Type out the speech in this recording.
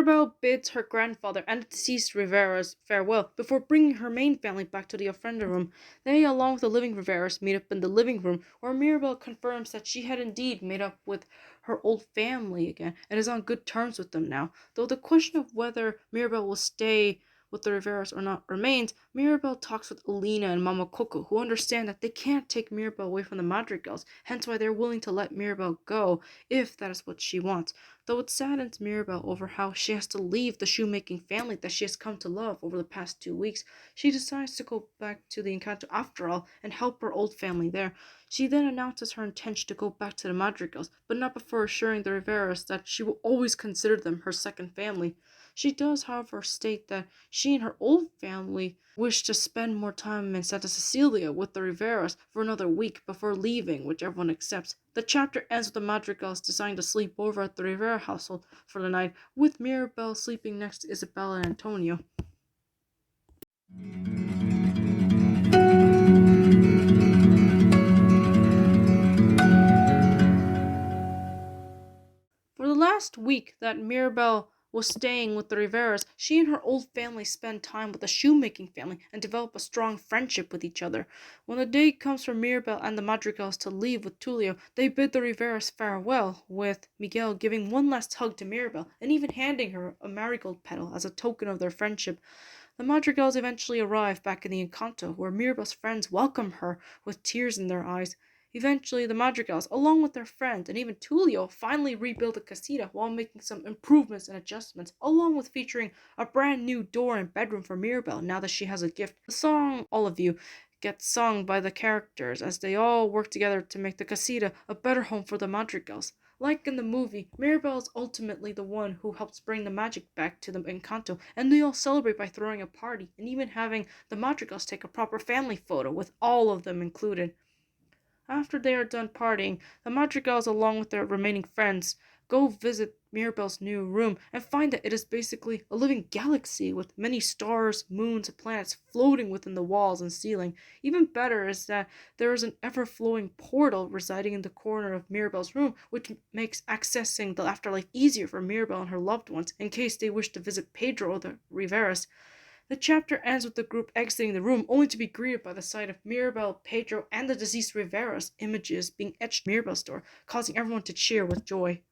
Mirabel bids her grandfather and the deceased Riveras farewell before bringing her main family back to the ofrenda room. They, along with the living Riveras, meet up in the living room, where Mirabel confirms that she had indeed made up with her old family again and is on good terms with them now. Though the question of whether Mirabel will stay with the Riveras or not remains, Mirabel talks with Alina and Mama Coco, who understand that they can't take Mirabel away from the Madrigals, hence why they're willing to let Mirabel go if that is what she wants. Though it saddens Mirabel over how she has to leave the shoemaking family that she has come to love over the past 2 weeks, she decides to go back to the Encanto after all and help her old family there. She then announces her intention to go back to the Madrigals, but not before assuring the Riveras that she will always consider them her second family. She does, however, state that she and her old family wish to spend more time in Santa Cecilia with the Riveras for another week before leaving, which everyone accepts. The chapter ends with the Madrigals deciding to sleep over at the Rivera household for the night, with Mirabel sleeping next to Isabella and Antonio. For the last week that Mirabel was staying with the Riveras, she and her old family spend time with the shoemaking family and develop a strong friendship with each other. When the day comes for Mirabel and the Madrigals to leave with Tulio, they bid the Riveras farewell, with Miguel giving one last hug to Mirabel and even handing her a marigold petal as a token of their friendship. The Madrigals eventually arrive back in the Encanto, where Mirabel's friends welcome her with tears in their eyes. Eventually, the Madrigals, along with their friends and even Tulio, finally rebuild the casita while making some improvements and adjustments, along with featuring a brand new door and bedroom for Mirabel now that she has a gift. The song All of You gets sung by the characters as they all work together to make the casita a better home for the Madrigals. Like in the movie, Mirabel is ultimately the one who helps bring the magic back to the Encanto, and they all celebrate by throwing a party and even having the Madrigals take a proper family photo with all of them included. After they are done partying, the Madrigals, along with their remaining friends, go visit Mirabel's new room and find that it is basically a living galaxy with many stars, moons, and planets floating within the walls and ceiling. Even better is that there is an ever flowing portal residing in the corner of Mirabel's room, which makes accessing the afterlife easier for Mirabel and her loved ones in case they wish to visit Pedro or the Riveras. The chapter ends with the group exiting the room, only to be greeted by the sight of Mirabel, Pedro, and the deceased Rivera's images being etched in Mirabel's door, causing everyone to cheer with joy.